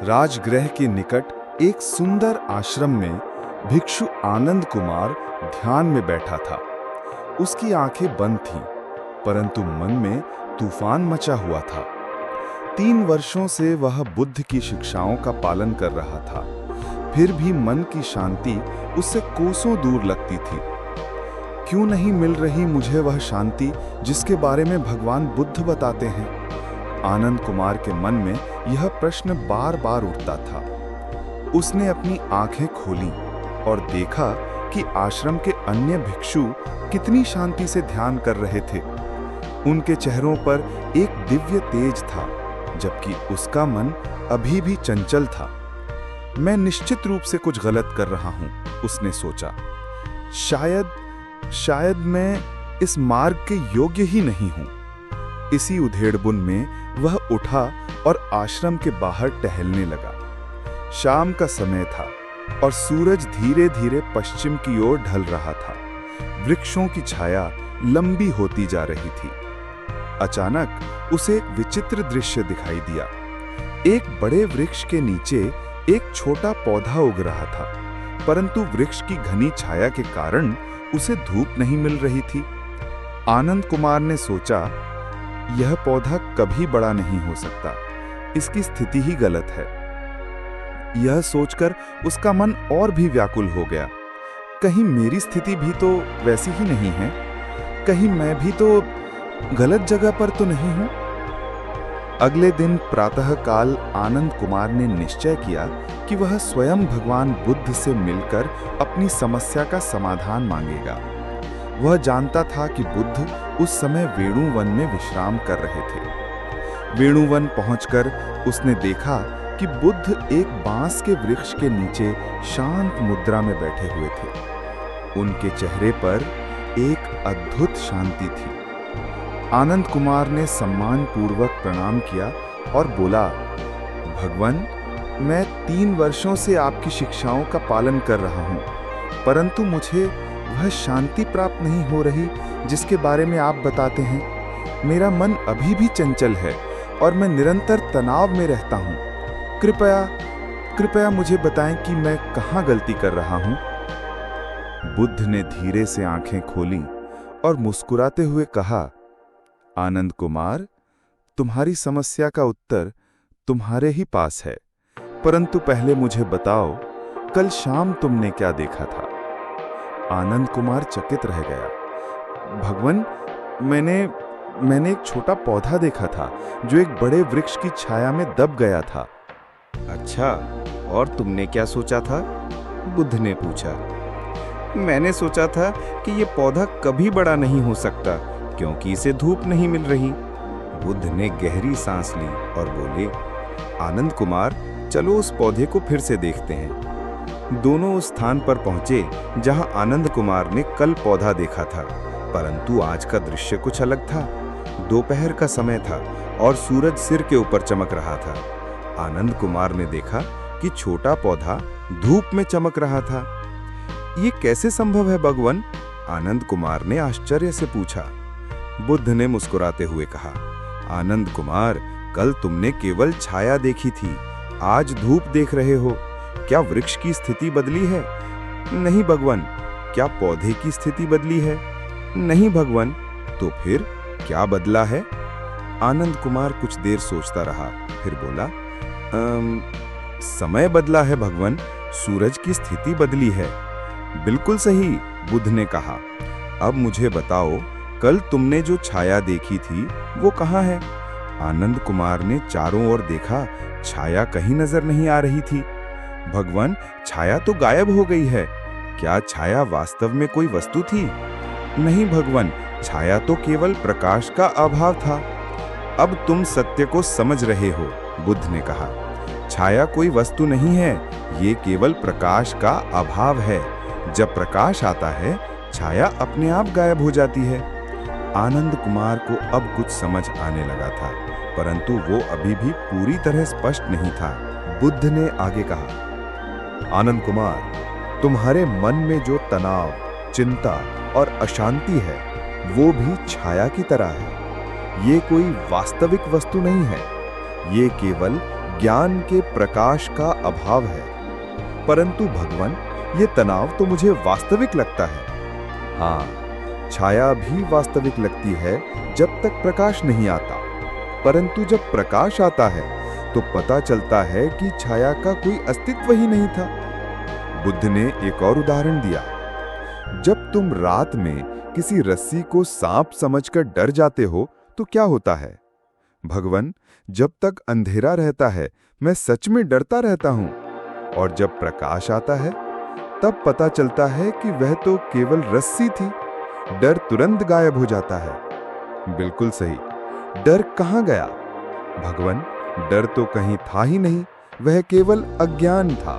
राजगृह के निकट एक सुंदर आश्रम में भिक्षु आनंद कुमार ध्यान में बैठा था। उसकी आंखें बंद थीं, परंतु मन में तूफान मचा हुआ था। 3 वर्षों से वह बुद्ध की शिक्षाओं का पालन कर रहा था, फिर भी मन की शांति उससे कोसों दूर लगती थी। क्यों नहीं मिल रही मुझे वह शांति जिसके बारे में भगवान बुद्ध बताते हैं? आनंद कुमार के मन में यह प्रश्न बार बार उठता था। उसने अपनी आंखें खोली और देखा कि आश्रम के अन्य भिक्षु कितनी शांति से ध्यान कर रहे थे। उनके चेहरों पर एक दिव्य तेज था, जबकि उसका मन अभी भी चंचल था। मैं निश्चित रूप से कुछ गलत कर रहा हूं, उसने सोचा। शायद मैं इस मार्ग के योग्य ही नहीं हूं। इसी उधेड़बुन में वह उठा और आश्रम के बाहर टहलने लगा। शाम का समय था और सूरज धीरे धीरे पश्चिम की ओर ढल रहा था। वृक्षों की छाया लंबी होती जा रही थी। अचानक उसे एक विचित्र दृश्य दिखाई दिया। एक बड़े वृक्ष के नीचे एक छोटा पौधा उग रहा था, परंतु वृक्ष की घनी छाया के कारण उसे धूप नहीं मिल रही थी। आनंद कुमार ने सोचा, यह पौधा कभी बड़ा नहीं हो सकता, इसकी स्थिति ही गलत है। यह सोचकर उसका मन और भी व्याकुल हो गया। कहीं मेरी स्थिति भी तो वैसी ही नहीं है? कहीं मैं भी तो गलत जगह पर तो नहीं हूं? अगले दिन प्रातःकाल आनंद कुमार ने निश्चय किया कि वह स्वयं भगवान बुद्ध से मिलकर अपनी समस्या का समाधान मांगेगा। वह जानता था कि बुद्ध उस समय वेणुवन में विश्राम कर रहे थे। वेणुवन पहुंचकर उसने देखा कि बुद्ध एक बांस के वृक्ष के नीचे शांत मुद्रा में बैठे हुए थे। उनके चेहरे पर एक अद्भुत शांति थी। आनंद कुमार ने सम्मानपूर्वक प्रणाम किया और बोला, भगवान, मैं 3 वर्षों से आपकी शिक्षाओं का पालन कर रहा हूं, परंतु मुझे वह शांति प्राप्त नहीं हो रही जिसके बारे में आप बताते हैं। मेरा मन अभी भी चंचल है और मैं निरंतर तनाव में रहता हूं। कृपया मुझे बताएं कि मैं कहां गलती कर रहा हूं। बुद्ध ने धीरे से आंखें खोली और मुस्कुराते हुए कहा, आनंद कुमार, तुम्हारी समस्या का उत्तर तुम्हारे ही पास है, परंतु पहले मुझे बताओ, कल शाम तुमने क्या देखा था? आनंद कुमार चकित रह गया। भगवान, मैंने एक छोटा पौधा देखा था जो एक बड़े वृक्ष की छाया में दब गया था। अच्छा, और तुमने क्या सोचा था? बुद्ध ने पूछा। मैंने सोचा था कि ये पौधा कभी बड़ा नहीं हो सकता क्योंकि इसे धूप नहीं मिल रही। बुद्ध ने गहरी सांस ली और बोले, आनंद कुमार, चलो उस पौधे को फिर से देखते हैं। दोनों उस स्थान पर पहुंचे जहां आनंद कुमार ने कल पौधा देखा था, परंतु आज का दृश्य कुछ अलग था। दोपहर का समय था और सूरज सिर के ऊपर चमक रहा था। आनंद कुमार ने देखा कि छोटा पौधा धूप में चमक रहा था। ये कैसे संभव है भगवान? आनंद कुमार ने आश्चर्य से पूछा। बुद्ध ने मुस्कुराते हुए कहा, आनंद कुमार, कल तुमने केवल छाया देखी थी, आज धूप देख रहे हो। क्या वृक्ष की स्थिति बदली है? नहीं भगवान। क्या पौधे की स्थिति बदली है? नहीं भगवान। तो फिर क्या बदला है? आनंद कुमार कुछ देर सोचता रहा, फिर बोला, समय बदला है भगवान, सूरज की स्थिति बदली है। बिल्कुल सही, बुद्ध ने कहा। अब मुझे बताओ, कल तुमने जो छाया देखी थी वो कहाँ है? आनंद कुमार ने चारों ओर देखा, छाया कहीं नजर नहीं आ रही थी। भगवान, छाया तो गायब हो गई है। क्या छाया वास्तव में कोई वस्तु थी? नहीं भगवान, छाया तो केवल प्रकाश का अभाव था। अब तुम सत्य को समझ रहे हो, बुद्ध ने कहा। छाया कोई वस्तु नहीं है, ये केवल प्रकाश का अभाव है। जब प्रकाश आता है, छाया अपने आप गायब हो जाती है। आनंद कुमार को अब कुछ समझ आने लगा था, परंतु वो अभी भी पूरी तरह स्पष्ट नहीं था। बुद्ध ने आगे कहा, आनंद कुमार, तुम्हारे मन में जो तनाव, चिंता और अशांति है, वो भी छाया की तरह है। ये कोई वास्तविक वस्तु नहीं है, ये केवल ज्ञान के प्रकाश का अभाव है। परंतु भगवन, ये तनाव तो मुझे वास्तविक लगता है। हाँ, छाया भी वास्तविक लगती है जब तक प्रकाश नहीं आता, परंतु जब प्रकाश आता है तो पता चलता है कि छाया का कोई अस्तित्व ही नहीं था। बुद्ध ने एक और उदाहरण दिया। जब तुम रात में किसी रस्सी को सांप समझकर डर जाते हो तो क्या होता है? भगवन, जब तक अंधेरा रहता है मैं सच में डरता रहता हूं, और जब प्रकाश आता है तब पता चलता है कि वह तो केवल रस्सी थी। डर तुरंत गायब हो जाता है। बिल्कुल सही। डर कहाँ गया? भगवन, डर तो कहीं था ही नहीं, वह केवल अज्ञान था।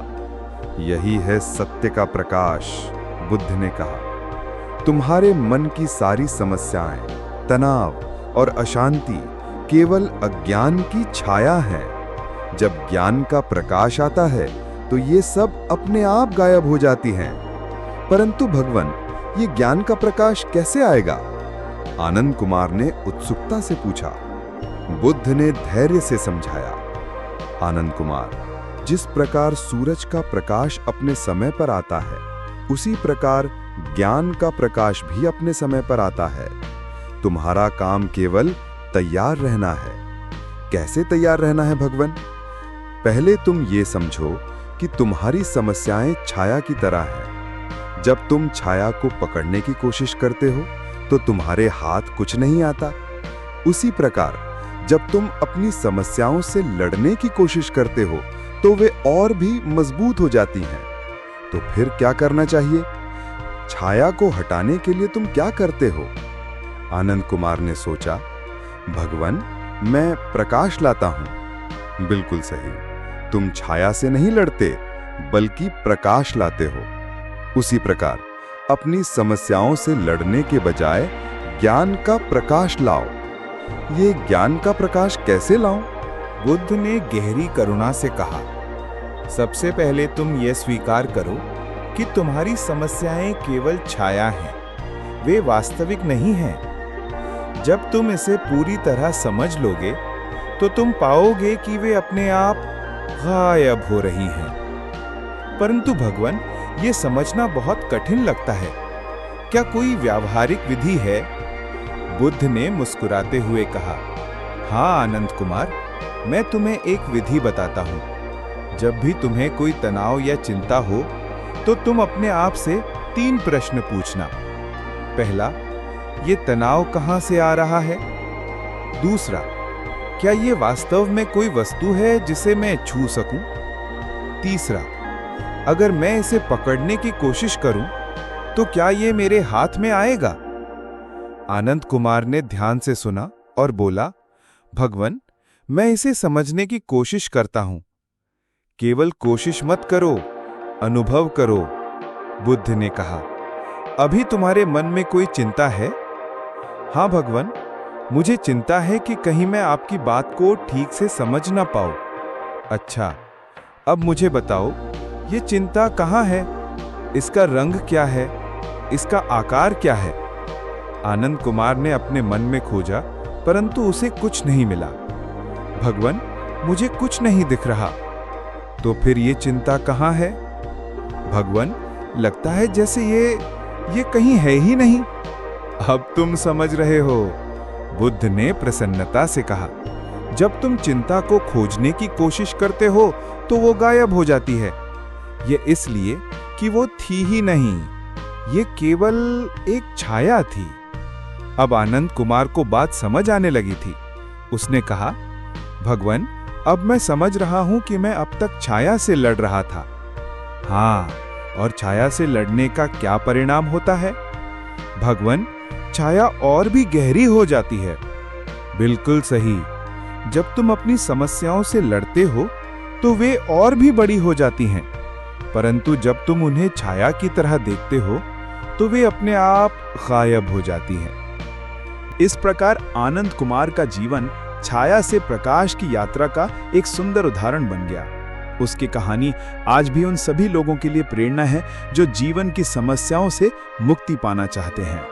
यही है सत्य का प्रकाश, बुद्ध ने कहा। तुम्हारे मन की सारी समस्याएं, तनाव और अशांति केवल अज्ञान की छाया है। जब ज्ञान का प्रकाश आता है तो ये सब अपने आप गायब हो जाती हैं। परंतु भगवन, ये ज्ञान का प्रकाश कैसे आएगा? आनंद कुमार ने उत्सुकता से पूछा। बुद्ध ने धैर्य से समझाया। आनंद कुमार, जिस प्रकार सूरज का प्रकाश अपने समय पर आता है, उसी प्रकार ज्ञान का प्रकाश भी अपने समय पर आता है। तुम्हारा काम केवल तैयार रहना है। कैसे तैयार रहना है भगवन? पहले तुम ये समझो कि तुम्हारी समस्याएं छाया की तरह हैं। जब तुम छाया को पकड़ने की कोशिश करते हो तो तुम्हारे हाथ कुछ नहीं आता। उसी प्रकार जब तुम अपनी समस्याओं से लड़ने की कोशिश करते हो तो वे और भी मजबूत हो जाती हैं। तो फिर क्या करना चाहिए? छाया को हटाने के लिए तुम क्या करते हो? आनंद कुमार ने सोचा, भगवन, मैं प्रकाश लाता हूं। बिल्कुल सही। तुम छाया से नहीं लड़ते, बल्कि प्रकाश लाते हो। उसी प्रकार अपनी समस्याओं से लड़ने के बजाय ज्ञान का प्रकाश लाओ। ये ज्ञान का प्रकाश कैसे लाऊं? बुद्ध ने गहरी करुणा से कहा, सबसे पहले तुम ये स्वीकार करो कि तुम्हारी समस्याएं केवल छाया हैं, वे वास्तविक नहीं हैं। जब तुम इसे पूरी तरह समझ लोगे तो तुम पाओगे कि वे अपने आप गायब हो रही हैं। परंतु भगवन, ये समझना बहुत कठिन लगता है। क्या कोई व्यावहारिक विधि है? बुद्ध ने मुस्कुराते हुए कहा, हाँ आनंद कुमार, मैं तुम्हें एक विधि बताता हूं। जब भी तुम्हें कोई तनाव या चिंता हो तो तुम अपने आप से 3 प्रश्न पूछना। पहला, ये तनाव कहां से आ रहा है? दूसरा, क्या ये वास्तव में कोई वस्तु है जिसे मैं छू सकूं? तीसरा, अगर मैं इसे पकड़ने की कोशिश करूं तो क्या ये मेरे हाथ में आएगा? आनंद कुमार ने ध्यान से सुना और बोला, भगवन, मैं इसे समझने की कोशिश करता हूं। केवल कोशिश मत करो, अनुभव करो। बुद्ध ने कहा, अभी तुम्हारे मन में कोई चिंता है? हाँ भगवन, मुझे चिंता है कि कहीं मैं आपकी बात को ठीक से समझ ना पाऊं। अच्छा, अब मुझे बताओ, ये चिंता कहाँ है? इसका रंग क्या है? इसका आकार क्या है? आनंद कुमार ने अपने मन में खोजा, परंतु उसे कुछ नहीं मिला। भगवन, मुझे कुछ नहीं दिख रहा। तो फिर ये चिंता कहाँ है? भगवन, लगता है जैसे ये कहीं है ही नहीं। अब तुम समझ रहे हो, बुद्ध ने प्रसन्नता से कहा। जब तुम चिंता को खोजने की कोशिश करते हो तो वो गायब हो जाती है। ये इसलिए कि वो थी ही नहीं, ये केवल एक छाया थी। अब आनंद कुमार को बात समझ आने लगी थी। उसने कहा, भगवन, अब मैं समझ रहा हूं कि मैं अब तक छाया से लड़ रहा था। हाँ, और छाया से लड़ने का क्या परिणाम होता है? भगवन, छाया और भी गहरी हो जाती है। बिल्कुल सही। जब तुम अपनी समस्याओं से लड़ते हो तो वे और भी बड़ी हो जाती हैं, परंतु जब तुम उन्हें छाया की तरह देखते हो तो वे अपने आप गायब हो जाती हैं। इस प्रकार आनंद कुमार का जीवन छाया से प्रकाश की यात्रा का एक सुंदर उदाहरण बन गया। उसकी कहानी आज भी उन सभी लोगों के लिए प्रेरणा है जो जीवन की समस्याओं से मुक्ति पाना चाहते हैं।